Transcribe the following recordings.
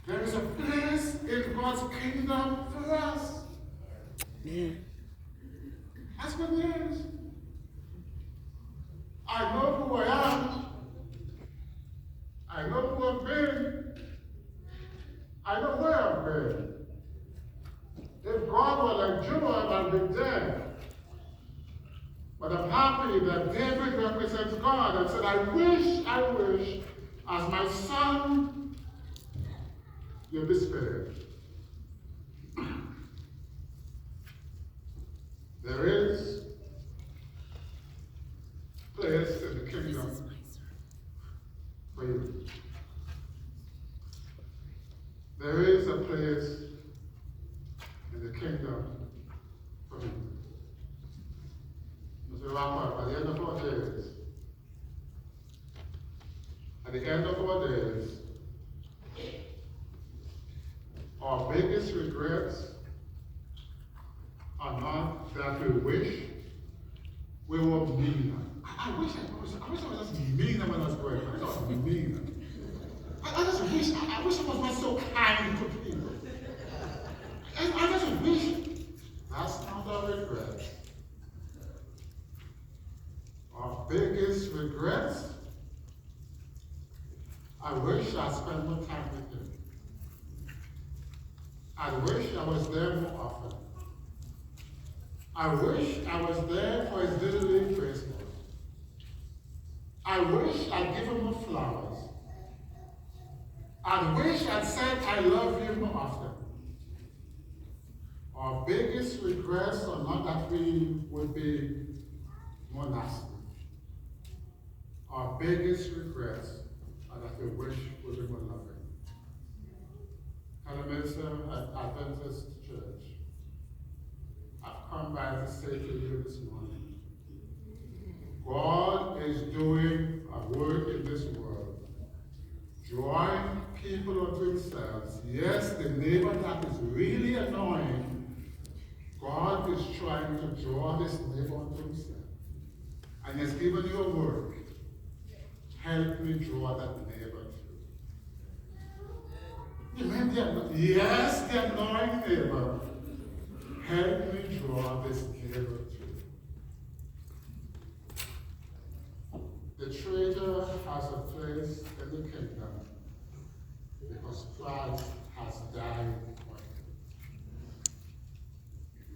There is a place in God's kingdom for us. Yeah. That's good news. I know who I am. I know who I've been. I know where I've been. If God were like Joab, I'd be dead. But I'm happy that David represents God and said, I wish, as my son, you'll be spared. There is place in the kingdom for you. There is a place in the kingdom for you. As we wrap up, at the end of our days, our biggest regrets are not that we wish we were meaner. I wish I was just meaner when I was growing up. I wish I was meaner. I wish I was not so kind to people. I just wish. That's not our regret. Our biggest regrets, I wish I spent more time with him. I wish I was there more often. I wish I was there for his little league baseball. I wish I'd given him more flowers. I wish I'd said I love you more often. Our biggest regrets are not that we would be more nasty. Our biggest regrets are that we wish we were more loving. Hello, Minister at Adventist Church. I've come by to say to you this morning, God is doing a work in this world, drawing people unto himself. Yes, the neighbor that is really annoying, God is trying to draw this neighbor unto himself. And he's given you a work. Help me draw that neighbor to you. Yes, the annoying neighbor. Help me draw this neighbor to you. The traitor has a place in the kingdom because Christ has died for him.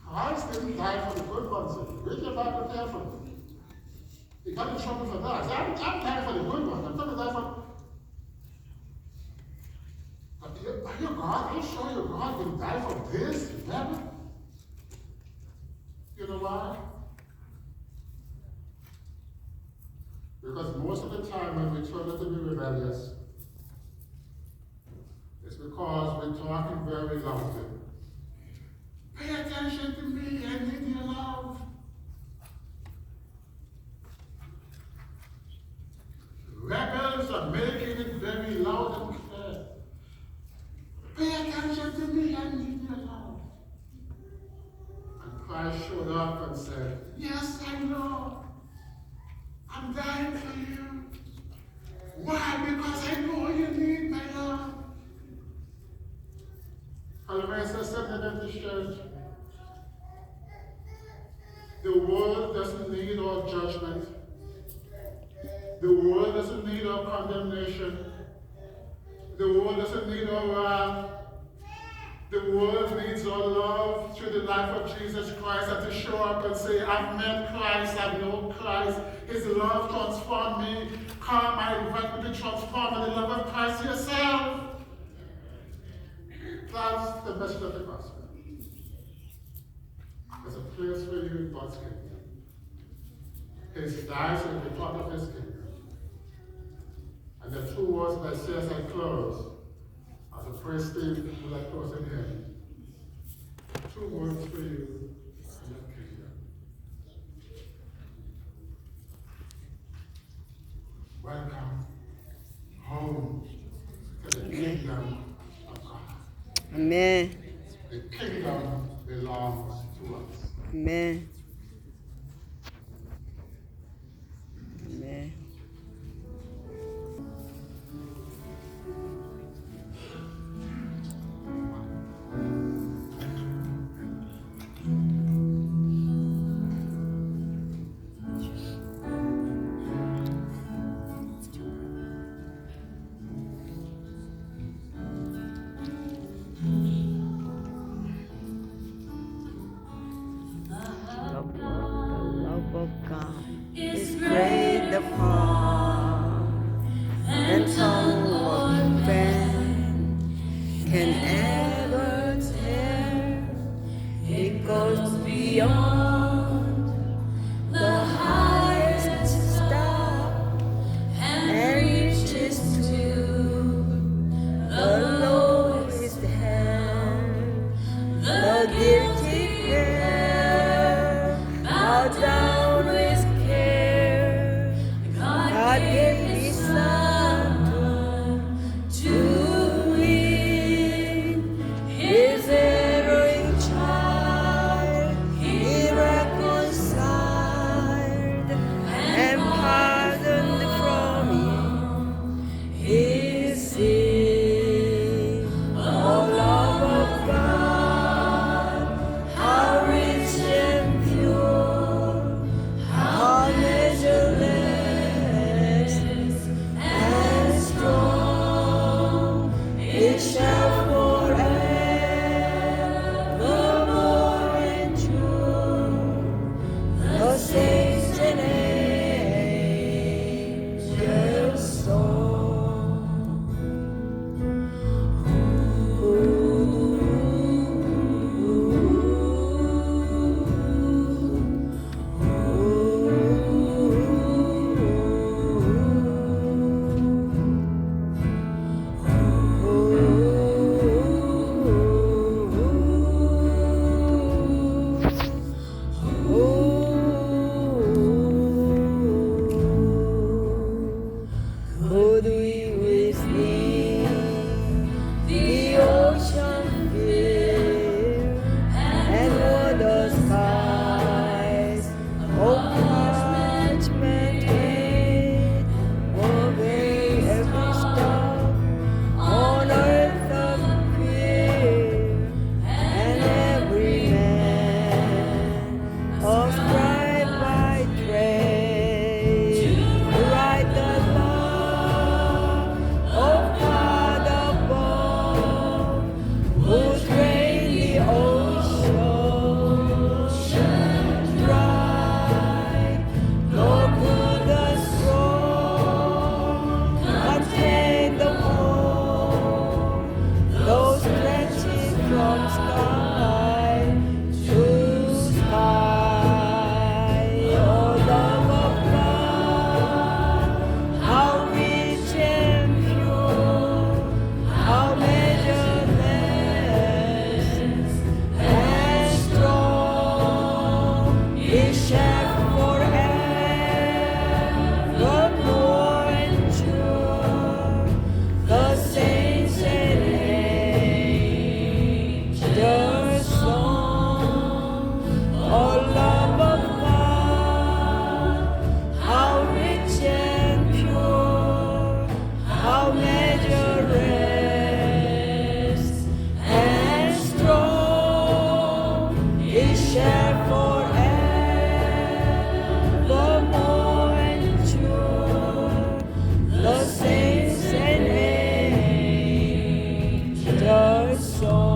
Christ didn't die for the good ones. Read your Bible carefully. He got in trouble for that. I'm dying for the good ones. I'm going to die for. Are you God? Are you sure your God will die for this? Never. You know why? Because most of the time when we try to be rebellious, it's because we're talking very loudly. Pay attention to me, I need your love. Rebels are making it very loud and clear. Pay attention to me, I need your love. And Christ showed up and said, yes, I know. I'm dying for you. Why? Because I know you need my love. Hallelujah, something in this church. The world doesn't need our judgment. The world doesn't need our condemnation. The world doesn't need our wrath. The world needs our love through the life of Jesus Christ, and to show up and say, I've met Christ, I've known Christ. His love transformed me. Come, I invite you to transform in the love of Christ yourself. That's the message of the gospel. There's a place for you in God's kingdom. His dies will be part of his kingdom. And the two words that I say as I close, as a prayer Steve will I close in him. Two words for you in the kingdom. Welcome home to the kingdom of God. Amen. The kingdom belongs to us. Amen. Amen. shall forevermore endure. The saints and angels song. Could we withstand the ocean fear and o'er the skies of parchment hid, obey every star on earth of fear, and every man of scribe by trade to write the law of God above, whose reign the ocean dry, nor could the strong contain them all, those stretching from sky to sky. Oh, love of God, how rich and pure, how measureless and strong, His shaft forevermore endure. The saints and angels song. Oh, love of God, how rich and pure, how measureless and strong, His shaft forevermore endure. The saints and angels song.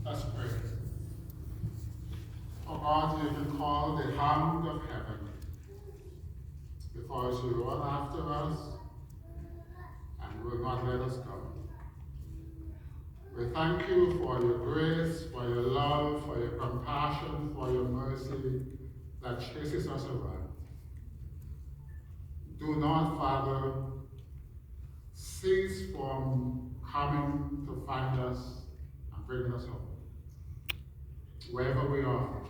Let's pray. Oh God, you can call the hound of heaven, because you run after us and will not let us go. We thank you for your grace, for your love, for your compassion, for your mercy that chases us around. Do not, Father, cease from coming to find us and bringing us home. Wherever we are,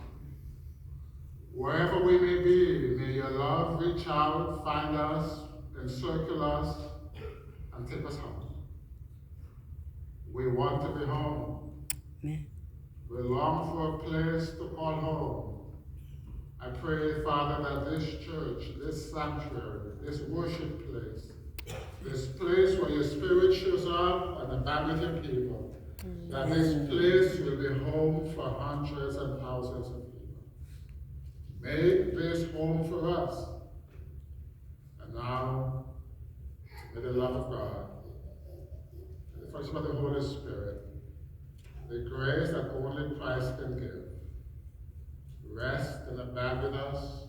wherever we may be, may your love reach out, find us, encircle us, and take us home. We want to be home. Amen. We long for a place to call home. I pray, Father, that this church, this sanctuary, this worship place, this place where your Spirit shows up and abandons your people, that this place will be home for hundreds and thousands of people. Make this home for us. And now, may the love of God, the fellowship of the Holy Spirit, the grace that only Christ can give, rest and abide with us,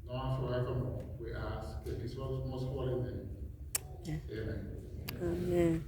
now and forevermore. We ask in His most holy name. Amen. Amen.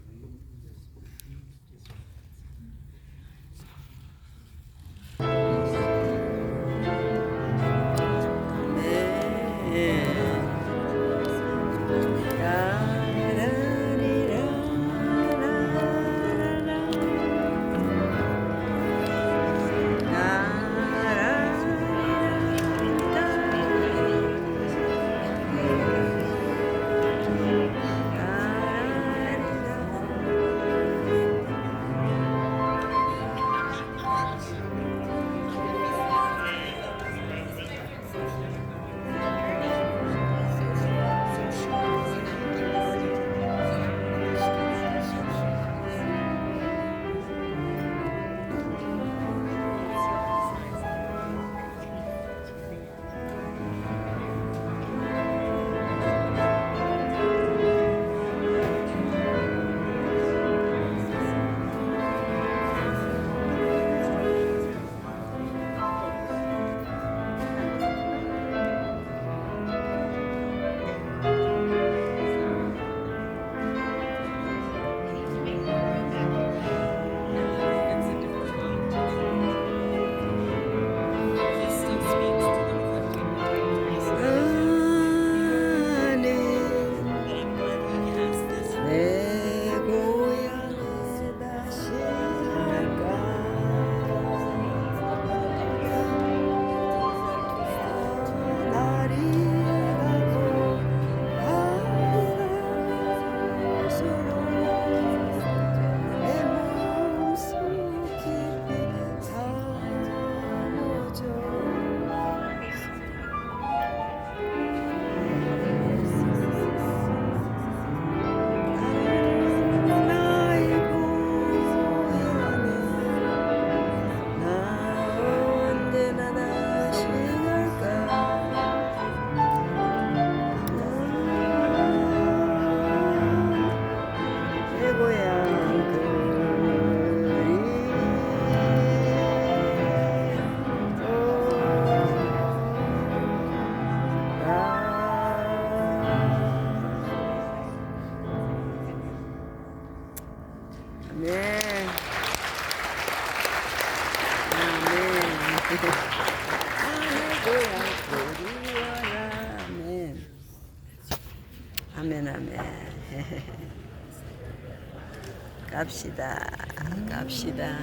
갑시다. 갑시다.